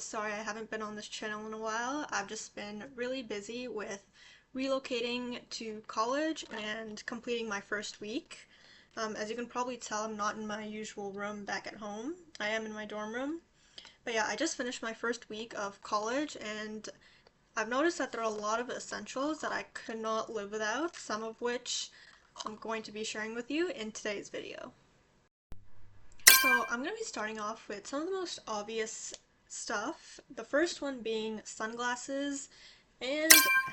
Sorry I haven't been on this channel in a while. I've just been really busy with relocating to college and completing my first week. As you can probably tell, I'm not in my usual room back at home. I am in my dorm room. But yeah, I just finished my first week of college and I've noticed that there are a lot of essentials that I could not live without, some of which I'm going to be sharing with you in today's video. So I'm going to be starting off with some of the most obvious stuff. The first one being sunglasses and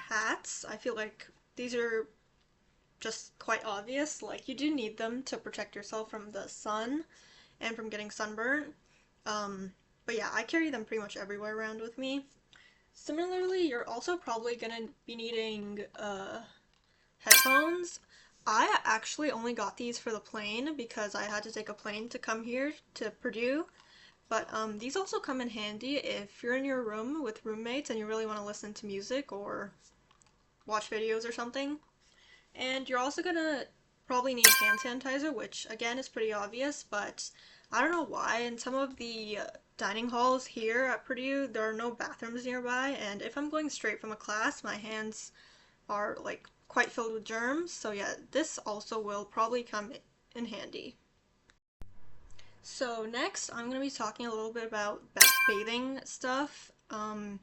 hats. I feel like these are just quite obvious. Like, you do need them to protect yourself from the sun and from getting sunburnt. But yeah, I carry them pretty much everywhere around with me. Similarly, you're also probably going to be needing headphones. I actually only got these for the plane because I had to take a plane to come here to Purdue. But these also come in handy if you're in your room with roommates and you really want to listen to music or watch videos or something. And you're also gonna probably need hand sanitizer, which again is pretty obvious, but I don't know why. In some of the dining halls here at Purdue, there are no bathrooms nearby, and if I'm going straight from a class, my hands are like quite filled with germs. So yeah, this also will probably come in handy. So next, I'm going to be talking a little bit about bathing stuff, all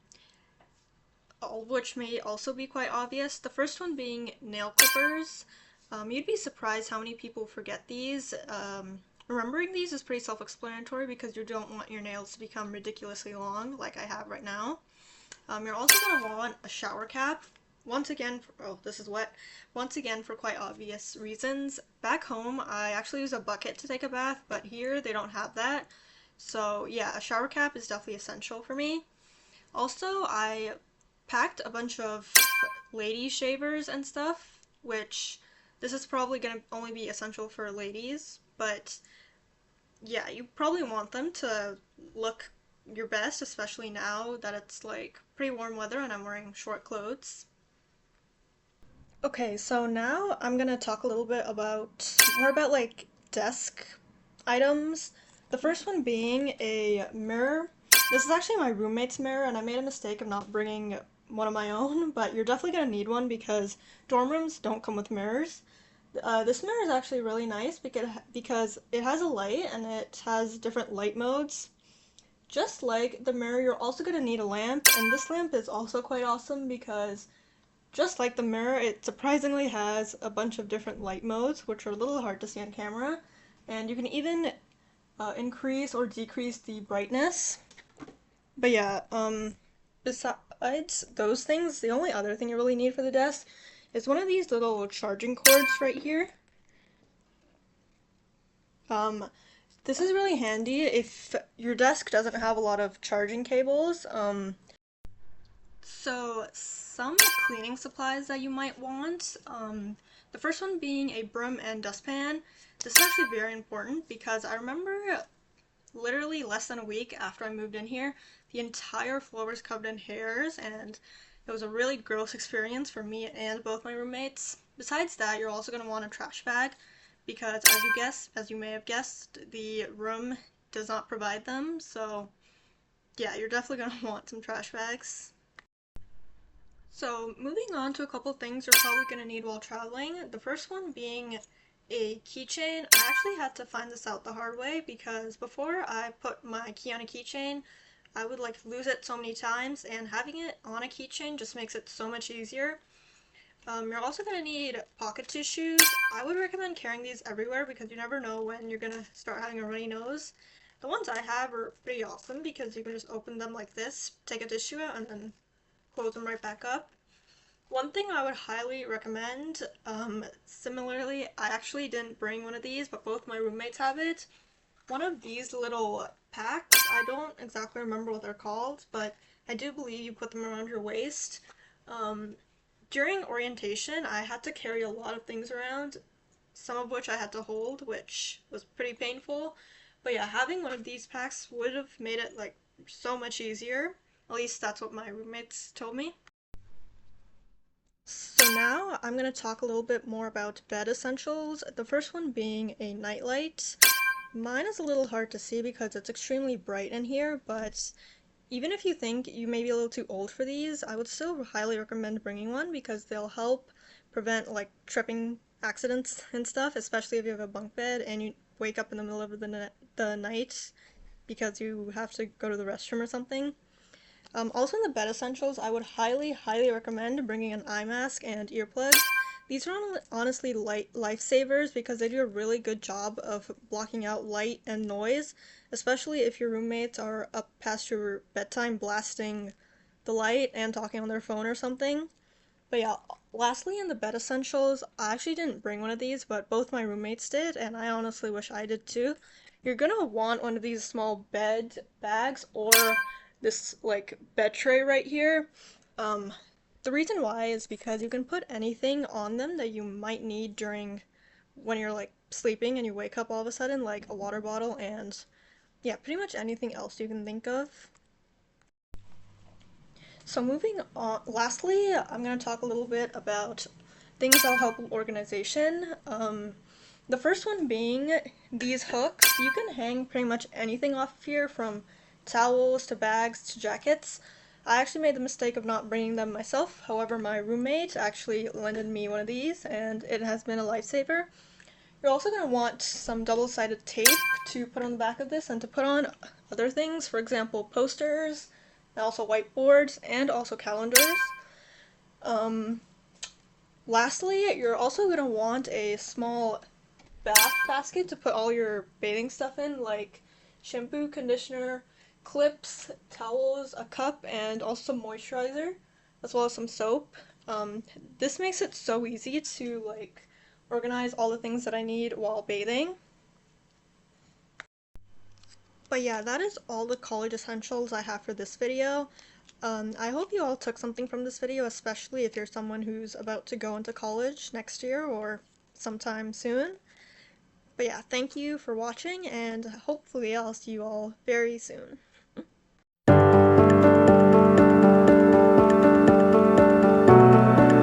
of which may also be quite obvious. The first one being nail clippers. You'd be surprised how many people forget these. Remembering these is pretty self-explanatory because you don't want your nails to become ridiculously long like I have right now. You're also going to want a shower cap. Once again, oh, this is wet. Once again, for quite obvious reasons. Back home, I actually use a bucket to take a bath, but here they don't have that. So yeah, a shower cap is definitely essential for me. Also, I packed a bunch of lady shavers and stuff, which this is probably going to only be essential for ladies, but yeah, you probably want them to look your best, especially now that it's like pretty warm weather and I'm wearing short clothes. Okay, so now I'm gonna talk a little bit about more about like desk items. The first one being a mirror. This is actually my roommate's mirror, and I made a mistake of not bringing one of my own, but you're definitely gonna need one because dorm rooms don't come with mirrors. This mirror is actually really nice because it has a light and it has different light modes. Just like the mirror, you're also gonna need a lamp, and this lamp is also quite awesome because just like the mirror, it surprisingly has a bunch of different light modes, which are a little hard to see on camera. And you can even increase or decrease the brightness. But yeah, besides those things, the only other thing you really need for the desk is one of these little charging cords right here. This is really handy if your desk doesn't have a lot of charging cables. So some cleaning supplies that you might want, the first one being a broom and dustpan. This is actually very important because I remember literally less than a week after I moved in here, the entire floor was covered in hairs and it was a really gross experience for me and both my roommates. Besides that, you're also going to want a trash bag because as you may have guessed, the room does not provide them. So yeah, you're definitely going to want some trash bags. So moving on to a couple things you're probably going to need while traveling. The first one being a keychain. I actually had to find this out the hard way because before I put my key on a keychain, I would like lose it so many times, and having it on a keychain just makes it so much easier. You're also going to need pocket tissues. I would recommend carrying these everywhere because you never know when you're going to start having a runny nose. The ones I have are pretty awesome because you can just open them like this, take a tissue out, and then close them right back up. One thing I would highly recommend, similarly, I actually didn't bring one of these, but both my roommates have it. One of these little packs, I don't exactly remember what they're called, but I do believe you put them around your waist. During orientation, I had to carry a lot of things around, some of which I had to hold, which was pretty painful. But yeah, having one of these packs would have made it like so much easier. At least that's what my roommates told me. So now I'm going to talk a little bit more about bed essentials. The first one being a nightlight. Mine is a little hard to see because it's extremely bright in here, but Even if you think you may be a little too old for these, I would still highly recommend bringing one because they'll help prevent like tripping accidents and stuff, especially if you have a bunk bed and you wake up in the middle of the night because you have to go to the restroom or something. Also in the bed essentials, I would highly recommend bringing an eye mask and earplugs. These are honestly lifesavers because they do a really good job of blocking out light and noise, especially if your roommates are up past your bedtime blasting the light and talking on their phone or something. But yeah, lastly in the bed essentials, I actually didn't bring one of these, but both my roommates did, and I honestly wish I did too. You're gonna want one of these small bed bags or this like bed tray right here. Um, the reason why is because you can put anything on them that you might need during when you're like sleeping and you wake up all of a sudden, like a water bottle and yeah, pretty much anything else you can think of. So moving on, lastly, I'm going to talk a little bit about things that'll help with organization. The first one being these hooks. You can hang pretty much anything off of here from towels to bags to jackets. I actually made the mistake of not bringing them myself. However, my roommate actually lended me one of these and it has been a lifesaver. You're also going to want some double-sided tape to put on the back of this and to put on other things, for example, posters, and also whiteboards, and also calendars. Um, Lastly, you're also going to want a small bath basket to put all your bathing stuff in, like shampoo, conditioner, clips, towels, a cup, and also some moisturizer, as well as some soap. This makes it so easy to like organize all the things that I need while bathing. But yeah, that is all the college essentials I have for this video. I hope you all took something from this video, especially if you're someone who's about to go into college next year or sometime soon. But yeah, thank you for watching, and hopefully I'll see you all very soon.